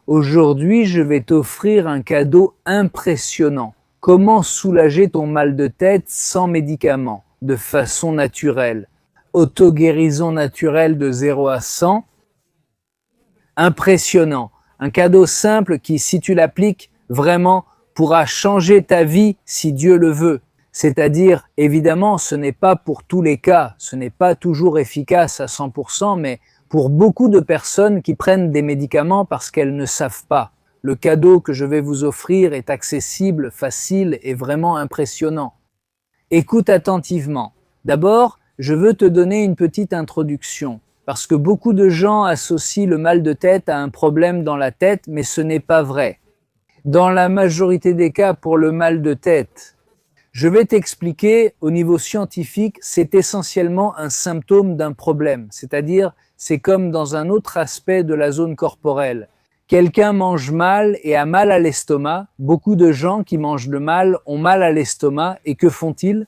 Aujourd'hui, je vais t'offrir un cadeau impressionnant. Comment soulager ton mal de tête sans médicaments, de façon naturelle. Auto-guérison naturelle de 0 à 100. Impressionnant. Un cadeau simple qui, si tu l'appliques, vraiment pourra changer ta vie si Dieu le veut. C'est-à-dire, évidemment, ce n'est pas pour tous les cas, ce n'est pas toujours efficace à 100%, mais pour beaucoup de personnes qui prennent des médicaments parce qu'elles ne savent pas. Le cadeau que je vais vous offrir est accessible, facile et vraiment impressionnant. Écoute attentivement. D'abord, je veux te donner une petite introduction, parce que beaucoup de gens associent le mal de tête à un problème dans la tête, mais ce n'est pas vrai. Dans la majorité des cas, pour le mal de tête, je vais t'expliquer, au niveau scientifique, c'est essentiellement un symptôme d'un problème, c'est-à-dire c'est comme dans un autre aspect de la zone corporelle. Quelqu'un mange mal et a mal à l'estomac. Beaucoup de gens qui mangent le mal ont mal à l'estomac et que font-ils?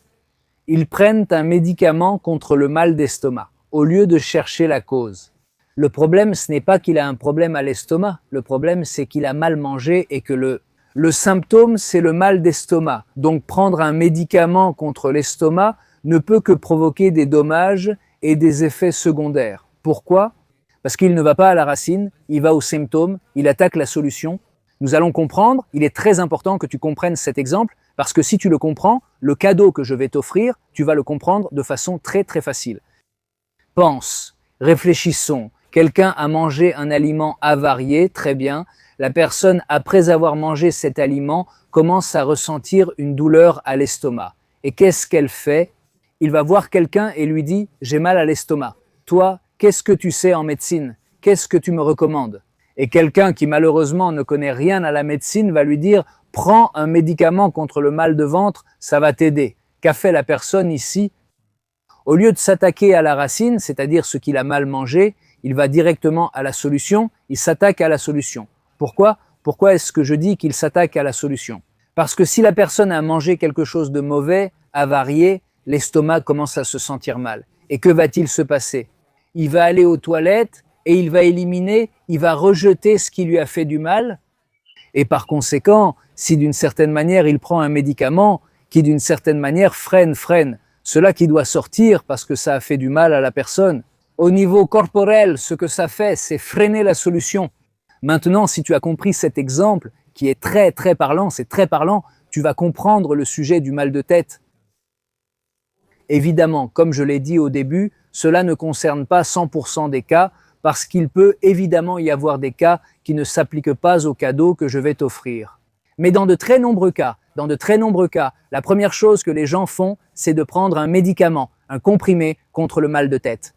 Ils prennent un médicament contre le mal d'estomac, au lieu de chercher la cause. Le problème, ce n'est pas qu'il a un problème à l'estomac, le problème c'est qu'il a mal mangé et que le symptôme c'est le mal d'estomac. Donc prendre un médicament contre l'estomac ne peut que provoquer des dommages et des effets secondaires. Pourquoi? Parce qu'il ne va pas à la racine, il va au symptôme, il attaque la solution. Nous allons comprendre, il est très important que tu comprennes cet exemple, parce que si tu le comprends, le cadeau que je vais t'offrir, tu vas le comprendre de façon très très facile. Pense, réfléchissons, quelqu'un a mangé un aliment avarié, très bien. La personne, après avoir mangé cet aliment, commence à ressentir une douleur à l'estomac. Et qu'est-ce qu'elle fait? Il va voir quelqu'un et lui dit « j'ai mal à l'estomac ». Toi, qu'est-ce que tu sais en médecine? Qu'est-ce que tu me recommandes? Et quelqu'un qui malheureusement ne connaît rien à la médecine va lui dire « prends un médicament contre le mal de ventre, ça va t'aider ». Qu'a fait la personne ici? Au lieu de s'attaquer à la racine, c'est-à-dire ce qu'il a mal mangé, il va directement à la solution, il s'attaque à la solution. Pourquoi? Pourquoi est-ce que je dis qu'il s'attaque à la solution? Parce que si la personne a mangé quelque chose de mauvais, avarié, l'estomac commence à se sentir mal. Et que va-t-il se passer? Il va aller aux toilettes et il va éliminer, il va rejeter ce qui lui a fait du mal. Et par conséquent, si d'une certaine manière il prend un médicament qui d'une certaine manière freine cela qui doit sortir parce que ça a fait du mal à la personne. Au niveau corporel, ce que ça fait, c'est freiner la solution. Maintenant, si tu as compris cet exemple, qui est très très parlant, c'est très parlant, tu vas comprendre le sujet du mal de tête. Évidemment, comme je l'ai dit au début, cela ne concerne pas 100% des cas, parce qu'il peut évidemment y avoir des cas qui ne s'appliquent pas au cadeau que je vais t'offrir. Mais dans de très nombreux cas, la première chose que les gens font, c'est de prendre un médicament, un comprimé contre le mal de tête,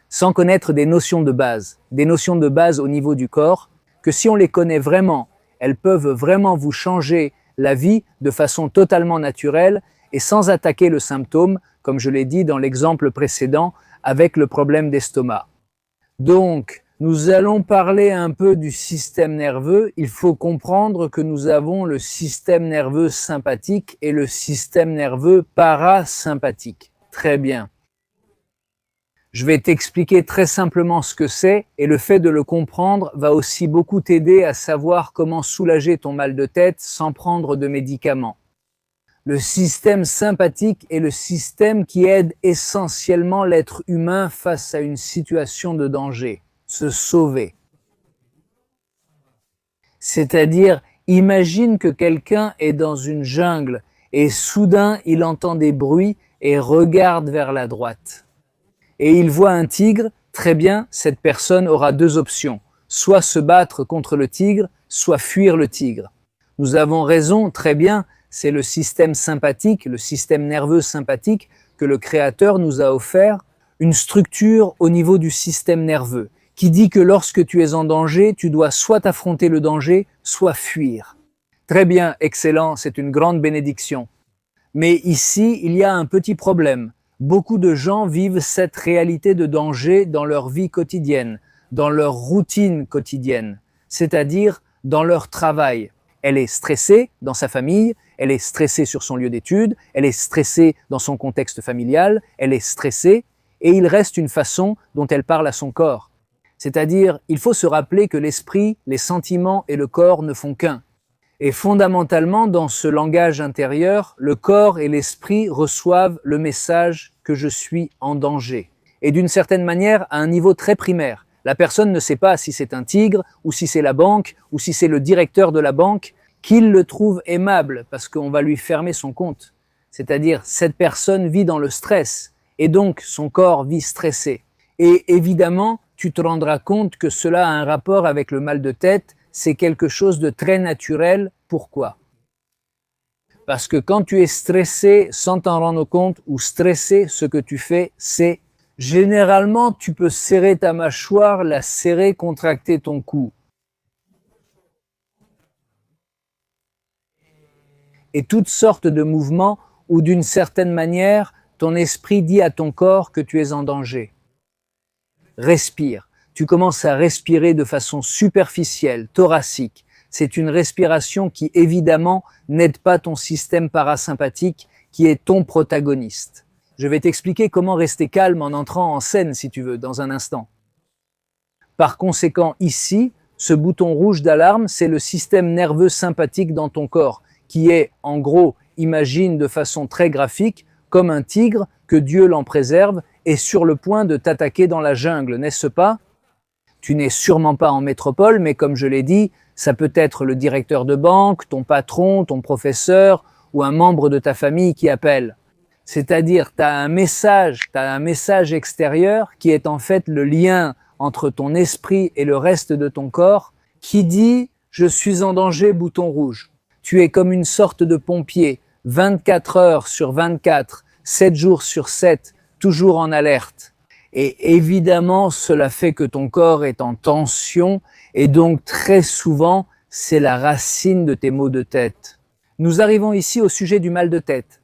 sans connaître des notions de base au niveau du corps, que si on les connaît vraiment, elles peuvent vraiment vous changer la vie de façon totalement naturelle et sans attaquer le symptôme, comme je l'ai dit dans l'exemple précédent, avec le problème d'estomac. Donc, nous allons parler un peu du système nerveux. Il faut comprendre que nous avons le système nerveux sympathique et le système nerveux parasympathique. Très bien. Je vais t'expliquer très simplement ce que c'est et le fait de le comprendre va aussi beaucoup t'aider à savoir comment soulager ton mal de tête sans prendre de médicaments. Le système sympathique est le système qui aide essentiellement l'être humain face à une situation de danger, se sauver. C'est-à-dire, imagine que quelqu'un est dans une jungle et soudain il entend des bruits et regarde vers la droite. Et il voit un tigre, très bien, cette personne aura deux options, soit se battre contre le tigre, soit fuir le tigre. Nous avons raison, très bien, c'est le système sympathique, le système nerveux sympathique que le Créateur nous a offert, une structure au niveau du système nerveux qui dit que lorsque tu es en danger, tu dois soit affronter le danger, soit fuir. Très bien, excellent, c'est une grande bénédiction. Mais ici, il y a un petit problème. Beaucoup de gens vivent cette réalité de danger dans leur vie quotidienne, dans leur routine quotidienne, c'est-à-dire dans leur travail. Elle est stressée dans sa famille, elle est stressée sur son lieu d'études, elle est stressée dans son contexte familial, elle est stressée et il reste une façon dont elle parle à son corps. C'est-à-dire, il faut se rappeler que l'esprit, les sentiments et le corps ne font qu'un. Et fondamentalement, dans ce langage intérieur, le corps et l'esprit reçoivent le message que je suis en danger. Et d'une certaine manière, à un niveau très primaire. La personne ne sait pas si c'est un tigre, ou si c'est la banque, ou si c'est le directeur de la banque, qu'il le trouve aimable, parce qu'on va lui fermer son compte. C'est-à-dire, cette personne vit dans le stress, et donc son corps vit stressé. Et évidemment, tu te rendras compte que cela a un rapport avec le mal de tête, c'est quelque chose de très naturel. Pourquoi? Parce que quand tu es stressé sans t'en rendre compte, ou stressé, ce que tu fais, c'est généralement, tu peux serrer ta mâchoire, la serrer, contracter ton cou. Et toutes sortes de mouvements où d'une certaine manière, ton esprit dit à ton corps que tu es en danger. Respire. Tu commences à respirer de façon superficielle, thoracique. C'est une respiration qui, évidemment, n'aide pas ton système parasympathique, qui est ton protagoniste. Je vais t'expliquer comment rester calme en entrant en scène, si tu veux, dans un instant. Par conséquent, ici, ce bouton rouge d'alarme, c'est le système nerveux sympathique dans ton corps, qui est, en gros, imagine de façon très graphique, comme un tigre, que Dieu l'en préserve, est sur le point de t'attaquer dans la jungle, n'est-ce pas? Tu n'es sûrement pas en métropole, mais comme je l'ai dit, ça peut être le directeur de banque, ton patron, ton professeur, ou un membre de ta famille qui appelle. C'est-à-dire, tu as un message extérieur qui est en fait le lien entre ton esprit et le reste de ton corps, qui dit « je suis en danger, bouton rouge ». Tu es comme une sorte de pompier, 24 heures sur 24, 7 jours sur 7, toujours en alerte. Et évidemment, cela fait que ton corps est en tension, et donc très souvent, c'est la racine de tes maux de tête. Nous arrivons ici au sujet du mal de tête.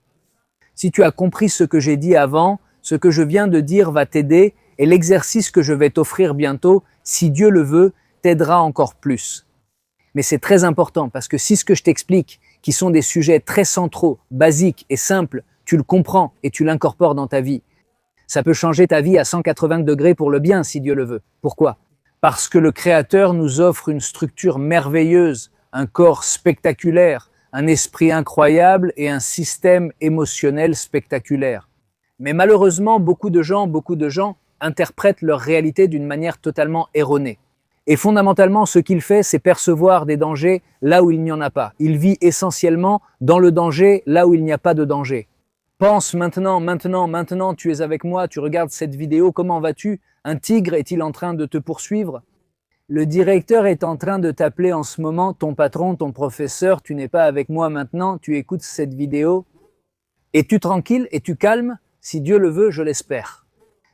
Si tu as compris ce que j'ai dit avant, ce que je viens de dire va t'aider, et l'exercice que je vais t'offrir bientôt, si Dieu le veut, t'aidera encore plus. Mais c'est très important, parce que si ce que je t'explique, qui sont des sujets très centraux, basiques et simples, tu le comprends et tu l'incorpores dans ta vie, ça peut changer ta vie à 180 degrés pour le bien, si Dieu le veut. Pourquoi? Parce que le Créateur nous offre une structure merveilleuse, un corps spectaculaire, un esprit incroyable et un système émotionnel spectaculaire. Mais malheureusement, beaucoup de gens interprètent leur réalité d'une manière totalement erronée. Et fondamentalement, ce qu'il fait, c'est percevoir des dangers là où il n'y en a pas. Il vit essentiellement dans le danger là où il n'y a pas de danger. Pense maintenant, tu es avec moi, tu regardes cette vidéo, comment vas-tu? Un tigre est-il en train de te poursuivre? Le directeur est en train de t'appeler en ce moment, ton patron, ton professeur, tu n'es pas avec moi maintenant, tu écoutes cette vidéo. Es-tu tranquille? Es-tu calme? Si Dieu le veut, je l'espère.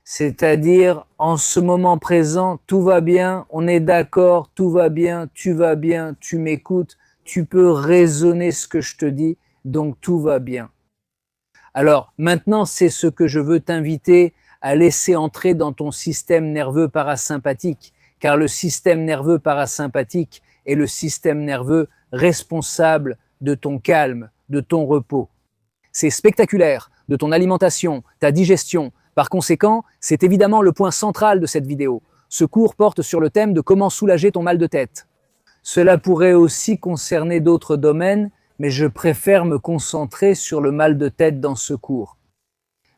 C'est-à-dire, en ce moment présent, tout va bien, on est d'accord, tout va bien, tu m'écoutes, tu peux raisonner ce que je te dis, donc tout va bien. Alors, maintenant, c'est ce que je veux t'inviter à laisser entrer dans ton système nerveux parasympathique, car le système nerveux parasympathique est le système nerveux responsable de ton calme, de ton repos. C'est spectaculaire, de ton alimentation, ta digestion. Par conséquent, c'est évidemment le point central de cette vidéo. Ce cours porte sur le thème de comment soulager ton mal de tête. Cela pourrait aussi concerner d'autres domaines, mais je préfère me concentrer sur le mal de tête dans ce cours.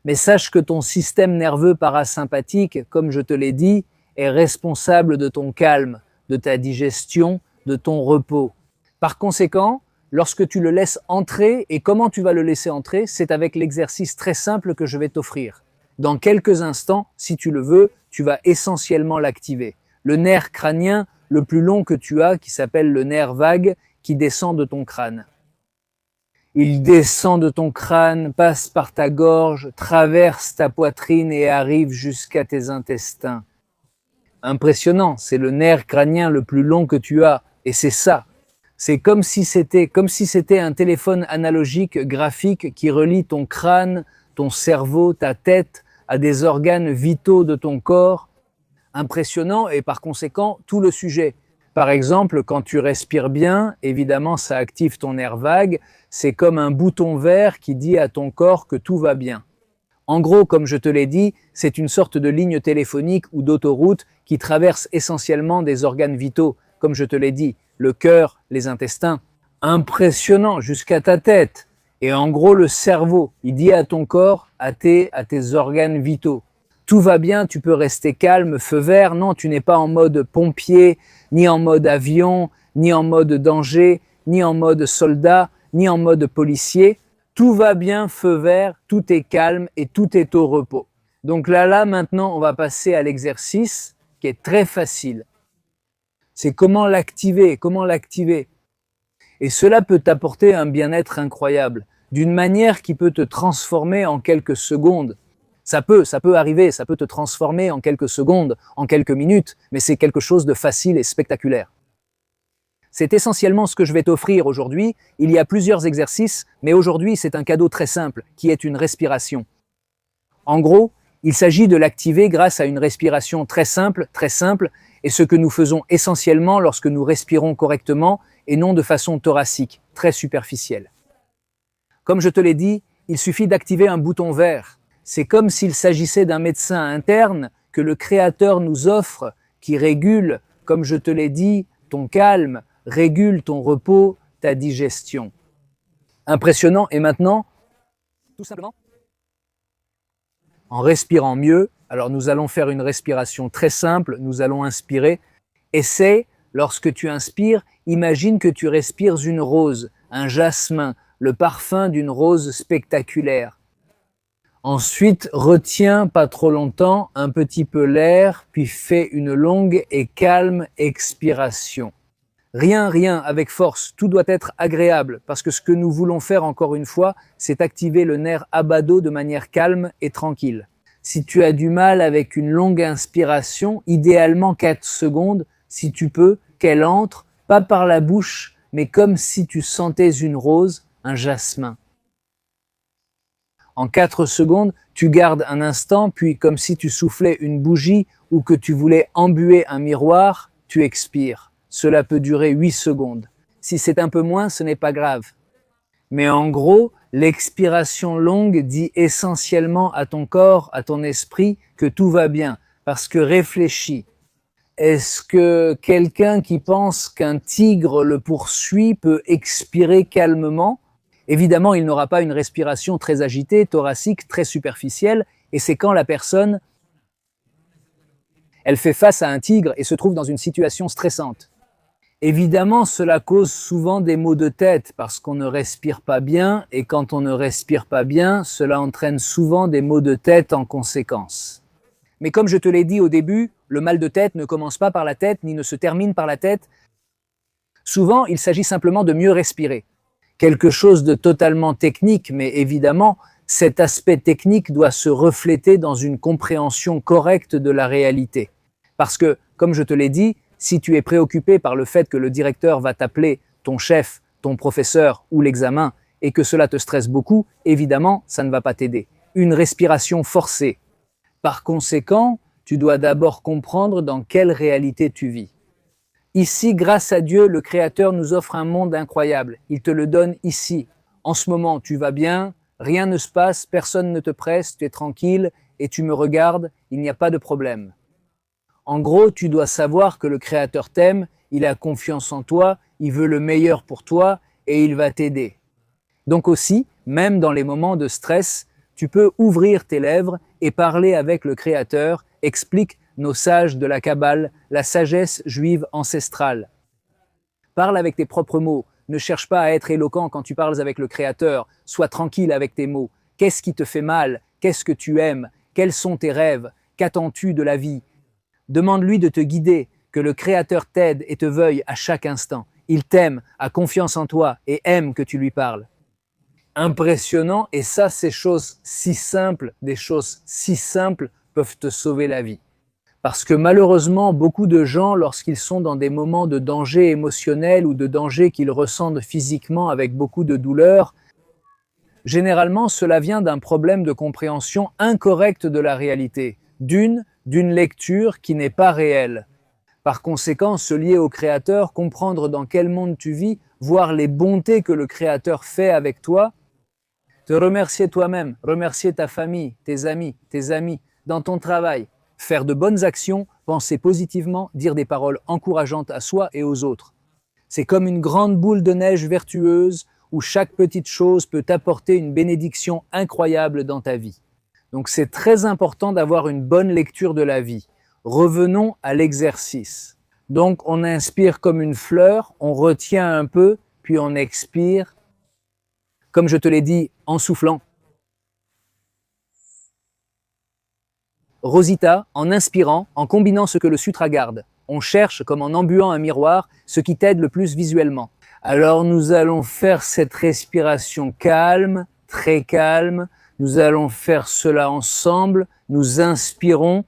Mais sache que ton système nerveux parasympathique, comme je te l'ai dit, est responsable de ton calme, de ta digestion, de ton repos. Par conséquent, lorsque tu le laisses entrer, et comment tu vas le laisser entrer, c'est avec l'exercice très simple que je vais t'offrir. Dans quelques instants, si tu le veux, tu vas essentiellement l'activer. Le nerf crânien le plus long que tu as, qui s'appelle le nerf vague, qui descend de ton crâne. Il descend de ton crâne, passe par ta gorge, traverse ta poitrine et arrive jusqu'à tes intestins. Impressionnant, c'est le nerf crânien le plus long que tu as, et c'est ça. C'est comme si c'était un téléphone analogique graphique qui relie ton crâne, ton cerveau, ta tête à des organes vitaux de ton corps. Impressionnant et par conséquent tout le sujet. Par exemple, quand tu respires bien, évidemment ça active ton nerf vague, c'est comme un bouton vert qui dit à ton corps que tout va bien. En gros, comme je te l'ai dit, c'est une sorte de ligne téléphonique ou d'autoroute qui traverse essentiellement des organes vitaux, comme je te l'ai dit, le cœur, les intestins. Impressionnant jusqu'à ta tête. Et en gros, le cerveau, il dit à ton corps, à tes organes vitaux. Tout va bien, tu peux rester calme, feu vert. Non, tu n'es pas en mode pompier, ni en mode avion, ni en mode danger, ni en mode soldat, ni en mode policier. Tout va bien, feu vert, tout est calme et tout est au repos. Donc là, maintenant, on va passer à l'exercice qui est très facile. C'est comment l'activer, Et cela peut t'apporter un bien-être incroyable, d'une manière qui peut te transformer en quelques secondes. Ça peut arriver, ça peut te transformer en quelques secondes, en quelques minutes, mais c'est quelque chose de facile et spectaculaire. C'est essentiellement ce que je vais t'offrir aujourd'hui. Il y a plusieurs exercices, mais aujourd'hui c'est un cadeau très simple, qui est une respiration. En gros, il s'agit de l'activer grâce à une respiration très simple, et ce que nous faisons essentiellement lorsque nous respirons correctement et non de façon thoracique, très superficielle. Comme je te l'ai dit, il suffit d'activer un bouton vert. C'est comme s'il s'agissait d'un médecin interne que le Créateur nous offre, qui régule, comme je te l'ai dit, ton calme, régule ton repos, ta digestion. Impressionnant. Et maintenant, tout simplement, en respirant mieux, alors nous allons faire une respiration très simple, nous allons inspirer. Essaie, lorsque tu inspires, imagine que tu respires une rose, un jasmin, le parfum d'une rose spectaculaire. Ensuite, retiens pas trop longtemps, un petit peu l'air, puis fais une longue et calme expiration. Rien, avec force, tout doit être agréable, parce que ce que nous voulons faire encore une fois, c'est activer le nerf abado de manière calme et tranquille. Si tu as du mal avec une longue inspiration, idéalement 4 secondes, si tu peux, qu'elle entre, pas par la bouche, mais comme si tu sentais une rose, un jasmin. En 4 secondes, tu gardes un instant, puis comme si tu soufflais une bougie ou que tu voulais embuer un miroir, tu expires. Cela peut durer 8 secondes. Si c'est un peu moins, ce n'est pas grave. Mais en gros, l'expiration longue dit essentiellement à ton corps, à ton esprit, que tout va bien. Parce que réfléchis. Est-ce que quelqu'un qui pense qu'un tigre le poursuit peut expirer calmement ? Évidemment, il n'aura pas une respiration très agitée, thoracique, très superficielle, et c'est quand la personne, elle fait face à un tigre et se trouve dans une situation stressante. Évidemment, cela cause souvent des maux de tête parce qu'on ne respire pas bien, et quand on ne respire pas bien, cela entraîne souvent des maux de tête en conséquence. Mais comme je te l'ai dit au début, le mal de tête ne commence pas par la tête, ni ne se termine par la tête. Souvent, il s'agit simplement de mieux respirer. Quelque chose de totalement technique, mais évidemment, cet aspect technique doit se refléter dans une compréhension correcte de la réalité. Parce que, comme je te l'ai dit, si tu es préoccupé par le fait que le directeur va t'appeler ton chef, ton professeur ou l'examen, et que cela te stresse beaucoup, évidemment, ça ne va pas t'aider. Une respiration forcée. Par conséquent, tu dois d'abord comprendre dans quelle réalité tu vis. Ici, grâce à Dieu, le Créateur nous offre un monde incroyable. Il te le donne ici. En ce moment, tu vas bien, rien ne se passe, personne ne te presse, tu es tranquille et tu me regardes, il n'y a pas de problème. En gros, tu dois savoir que le Créateur t'aime, il a confiance en toi, il veut le meilleur pour toi et il va t'aider. Donc aussi, même dans les moments de stress, tu peux ouvrir tes lèvres et parler avec le Créateur, explique nos sages de la Kabbale, la sagesse juive ancestrale. Parle avec tes propres mots, ne cherche pas à être éloquent quand tu parles avec le Créateur, sois tranquille avec tes mots. Qu'est-ce qui te fait mal? Qu'est-ce que tu aimes? Quels sont tes rêves? Qu'attends-tu de la vie? Demande-lui de te guider, que le Créateur t'aide et te veuille à chaque instant. Il t'aime, a confiance en toi et aime que tu lui parles. Impressionnant, et ça, des choses si simples peuvent te sauver la vie. Parce que malheureusement, beaucoup de gens, lorsqu'ils sont dans des moments de danger émotionnel ou de danger qu'ils ressentent physiquement avec beaucoup de douleur, généralement cela vient d'un problème de compréhension incorrecte de la réalité, d'une lecture qui n'est pas réelle. Par conséquent, se lier au Créateur, comprendre dans quel monde tu vis, voir les bontés que le Créateur fait avec toi, Te remercier toi-même, remercier ta famille, tes amis, dans ton travail. Faire de bonnes actions, penser positivement, dire des paroles encourageantes à soi et aux autres. C'est comme une grande boule de neige vertueuse où chaque petite chose peut apporter une bénédiction incroyable dans ta vie. Donc c'est très important d'avoir une bonne lecture de la vie. Revenons à l'exercice. Donc on inspire comme une fleur, on retient un peu, puis on expire, comme je te l'ai dit, en soufflant. Rosita, en inspirant, en combinant ce que le sutra garde. On cherche, comme en embuant un miroir, ce qui t'aide le plus visuellement. Alors nous allons faire cette respiration calme, très calme. Nous allons faire cela ensemble. Nous inspirons.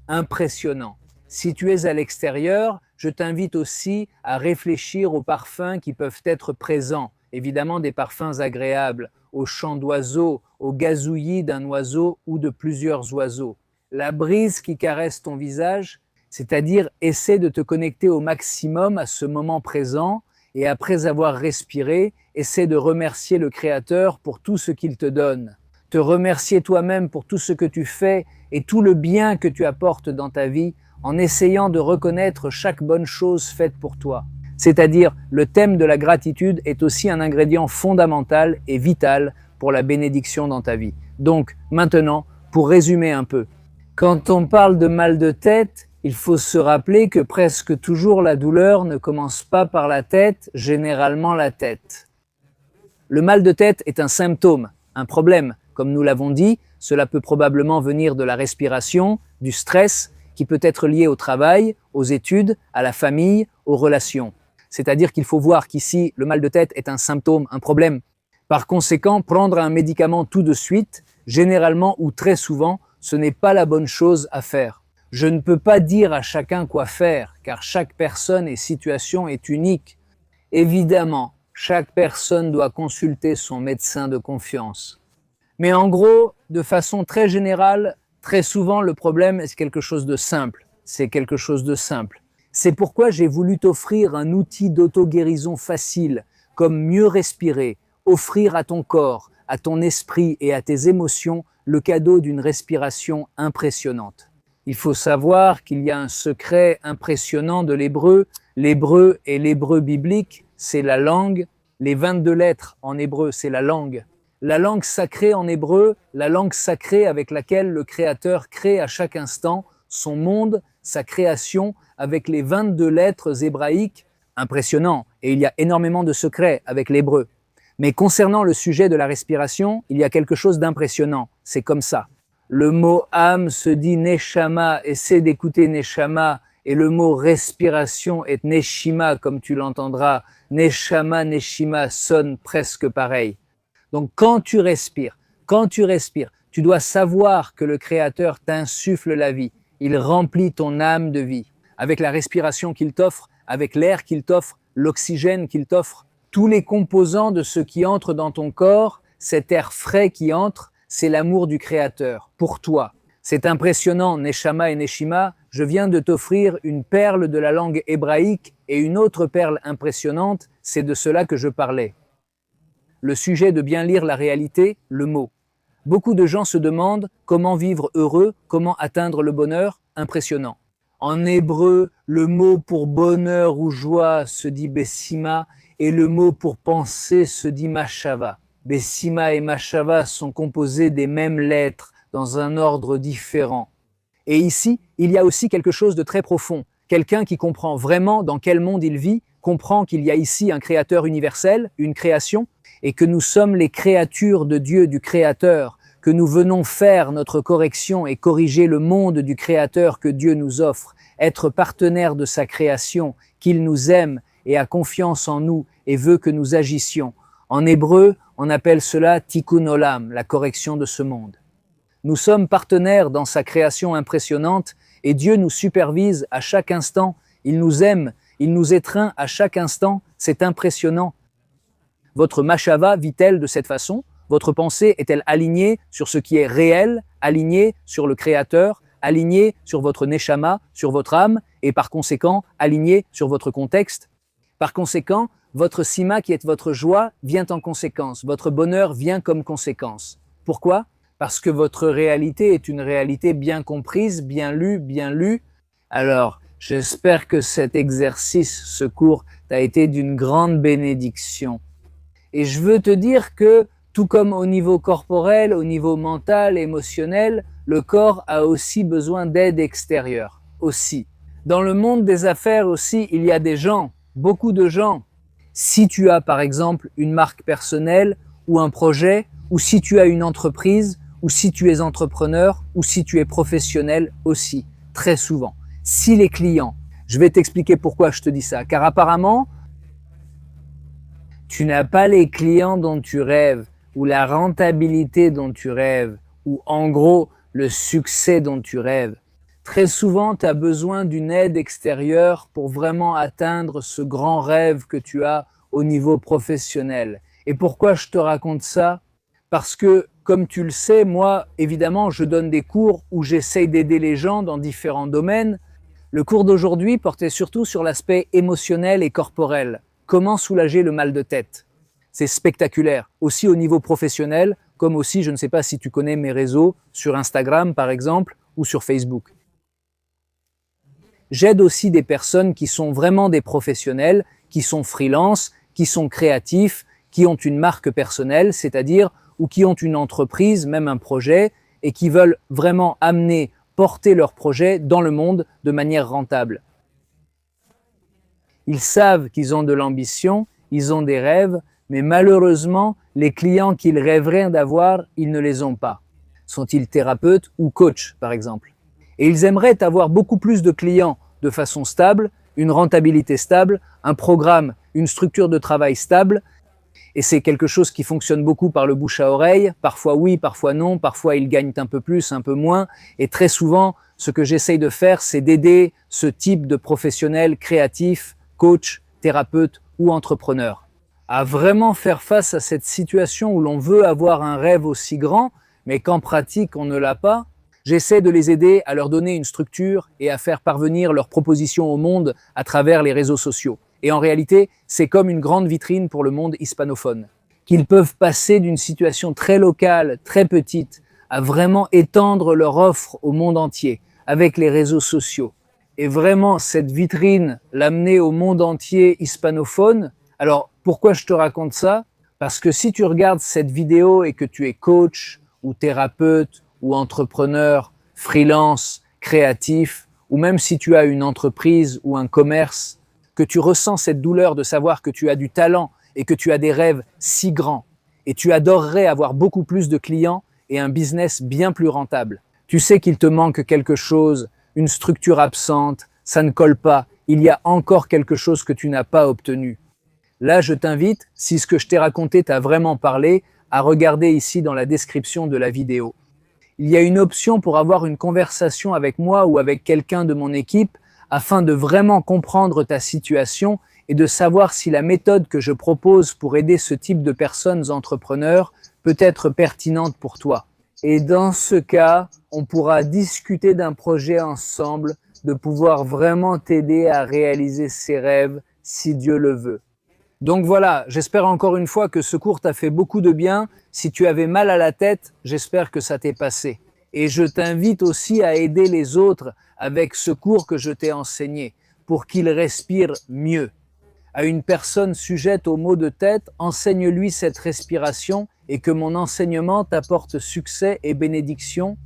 Impressionnant. Si tu es à l'extérieur, je t'invite aussi à réfléchir aux parfums qui peuvent être présents. Évidemment, des parfums agréables, au chant d'oiseaux, au gazouillis d'un oiseau ou de plusieurs oiseaux. La brise qui caresse ton visage, c'est-à-dire essaie de te connecter au maximum à ce moment présent et après avoir respiré, essaie de remercier le Créateur pour tout ce qu'il te donne. Te remercier toi-même pour tout ce que tu fais et tout le bien que tu apportes dans ta vie en essayant de reconnaître chaque bonne chose faite pour toi. C'est-à-dire, le thème de la gratitude est aussi un ingrédient fondamental et vital pour la bénédiction dans ta vie. Donc, maintenant, pour résumer un peu, quand on parle de mal de tête, il faut se rappeler que presque toujours la douleur ne commence pas par la tête, généralement la tête. Le mal de tête est un symptôme, un problème. Comme nous l'avons dit, cela peut probablement venir de la respiration, du stress, qui peut être lié au travail, aux études, à la famille, aux relations. C'est-à-dire qu'il faut voir qu'ici, le mal de tête est un symptôme, un problème. Par conséquent, prendre un médicament tout de suite, généralement ou très souvent, ce n'est pas la bonne chose à faire. Je ne peux pas dire à chacun quoi faire, car chaque personne et situation est unique. Évidemment, chaque personne doit consulter son médecin de confiance. Mais en gros, de façon très générale, très souvent, le problème est quelque chose de simple. C'est quelque chose de simple. C'est pourquoi j'ai voulu t'offrir un outil d'auto-guérison facile, comme mieux respirer, offrir à ton corps, à ton esprit et à tes émotions le cadeau d'une respiration impressionnante. Il faut savoir qu'il y a un secret impressionnant de l'hébreu. L'hébreu et l'hébreu biblique, c'est la langue. Les 22 lettres en hébreu, c'est la langue. La langue sacrée en hébreu, la langue sacrée avec laquelle le Créateur crée à chaque instant son monde, sa création, avec les 22 lettres hébraïques, impressionnant, et il y a énormément de secrets avec l'hébreu. Mais concernant le sujet de la respiration, il y a quelque chose d'impressionnant, c'est comme ça. Le mot âme se dit neshama, essaie d'écouter neshama, et le mot respiration est neshima, comme tu l'entendras. Neshama, neshima sonne presque pareil. Donc quand tu respires, tu dois savoir que le Créateur t'insuffle la vie. Il remplit ton âme de vie. Avec la respiration qu'il t'offre, avec l'air qu'il t'offre, l'oxygène qu'il t'offre, tous les composants de ce qui entre dans ton corps, cet air frais qui entre, c'est l'amour du Créateur, pour toi. C'est impressionnant, Neshama et Neshima, je viens de t'offrir une perle de la langue hébraïque et une autre perle impressionnante, c'est de cela que je parlais. Le sujet de bien lire la réalité, le mot. Beaucoup de gens se demandent comment vivre heureux, comment atteindre le bonheur, impressionnant. En hébreu, le mot pour bonheur ou joie se dit Bessima et le mot pour penser se dit Machava. Bessima et Machava sont composés des mêmes lettres dans un ordre différent. Et ici, il y a aussi quelque chose de très profond. Quelqu'un qui comprend vraiment dans quel monde il vit, comprend qu'il y a ici un créateur universel, une création, et que nous sommes les créatures de Dieu, du Créateur, que nous venons faire notre correction et corriger le monde du Créateur que Dieu nous offre, être partenaire de sa création, qu'il nous aime et a confiance en nous et veut que nous agissions. En hébreu, on appelle cela tikkun olam, la correction de ce monde. Nous sommes partenaires dans sa création impressionnante et Dieu nous supervise à chaque instant. Il nous aime, il nous étreint à chaque instant. C'est impressionnant. Votre mashava vit-elle de cette façon? Votre pensée est-elle alignée sur ce qui est réel, alignée sur le Créateur, alignée sur votre neshama, sur votre âme et par conséquent alignée sur votre contexte? Par conséquent, votre sima qui est votre joie vient en conséquence. Votre bonheur vient comme conséquence. Pourquoi? Parce que votre réalité est une réalité bien comprise, bien lue. Alors, j'espère que cet exercice, ce cours, t'a été d'une grande bénédiction. Et je veux te dire que, tout comme au niveau corporel, au niveau mental, émotionnel, le corps a aussi besoin d'aide extérieure. Aussi. Dans le monde des affaires aussi, il y a des gens, beaucoup de gens. Si tu as par exemple une marque personnelle ou un projet, ou si tu as une entreprise, ou si tu es entrepreneur, ou si tu es professionnel aussi, très souvent. Si les clients, je vais t'expliquer pourquoi je te dis ça, car apparemment, tu n'as pas les clients dont tu rêves, ou la rentabilité dont tu rêves, ou en gros, le succès dont tu rêves. Très souvent, tu as besoin d'une aide extérieure pour vraiment atteindre ce grand rêve que tu as au niveau professionnel. Et pourquoi je te raconte ça? Parce que, comme tu le sais, moi, évidemment, je donne des cours où j'essaye d'aider les gens dans différents domaines. Le cours d'aujourd'hui portait surtout sur l'aspect émotionnel et corporel. Comment soulager le mal de tête? C'est spectaculaire, aussi au niveau professionnel, comme aussi, je ne sais pas si tu connais mes réseaux, sur Instagram par exemple, ou sur Facebook. J'aide aussi des personnes qui sont vraiment des professionnels, qui sont freelance, qui sont créatifs, qui ont une marque personnelle, c'est-à-dire ou qui ont une entreprise, même un projet, et qui veulent vraiment amener, porter leur projet dans le monde de manière rentable. Ils savent qu'ils ont de l'ambition, ils ont des rêves, mais malheureusement, les clients qu'ils rêveraient d'avoir, ils ne les ont pas. Sont-ils thérapeutes ou coachs, par exemple? Et ils aimeraient avoir beaucoup plus de clients de façon stable, une rentabilité stable, un programme, une structure de travail stable. Et c'est quelque chose qui fonctionne beaucoup par le bouche à oreille. Parfois oui, parfois non, parfois ils gagnent un peu plus, un peu moins. Et très souvent, ce que j'essaye de faire, c'est d'aider ce type de professionnels créatifs, coach, thérapeute ou entrepreneur, à vraiment faire face à cette situation où l'on veut avoir un rêve aussi grand, mais qu'en pratique on ne l'a pas. J'essaie de les aider à leur donner une structure et à faire parvenir leurs propositions au monde à travers les réseaux sociaux. Et en réalité, c'est comme une grande vitrine pour le monde hispanophone, qu'ils peuvent passer d'une situation très locale, très petite, à vraiment étendre leur offre au monde entier, avec les réseaux sociaux. Et vraiment, cette vitrine, l'amener au monde entier hispanophone. Alors, pourquoi je te raconte ça? Parce que si tu regardes cette vidéo et que tu es coach, ou thérapeute, ou entrepreneur, freelance, créatif, ou même si tu as une entreprise ou un commerce, que tu ressens cette douleur de savoir que tu as du talent et que tu as des rêves si grands, et tu adorerais avoir beaucoup plus de clients et un business bien plus rentable. Tu sais qu'il te manque quelque chose, une structure absente, ça ne colle pas, il y a encore quelque chose que tu n'as pas obtenu. Là, je t'invite, si ce que je t'ai raconté t'a vraiment parlé, à regarder ici dans la description de la vidéo. Il y a une option pour avoir une conversation avec moi ou avec quelqu'un de mon équipe afin de vraiment comprendre ta situation et de savoir si la méthode que je propose pour aider ce type de personnes entrepreneurs peut être pertinente pour toi. Et dans ce cas, on pourra discuter d'un projet ensemble, de pouvoir vraiment t'aider à réaliser ses rêves si Dieu le veut. Donc voilà, j'espère encore une fois que ce cours t'a fait beaucoup de bien. Si tu avais mal à la tête, j'espère que ça t'est passé. Et je t'invite aussi à aider les autres avec ce cours que je t'ai enseigné pour qu'ils respirent mieux. À une personne sujette aux maux de tête, enseigne-lui cette respiration et que mon enseignement t'apporte succès et bénédiction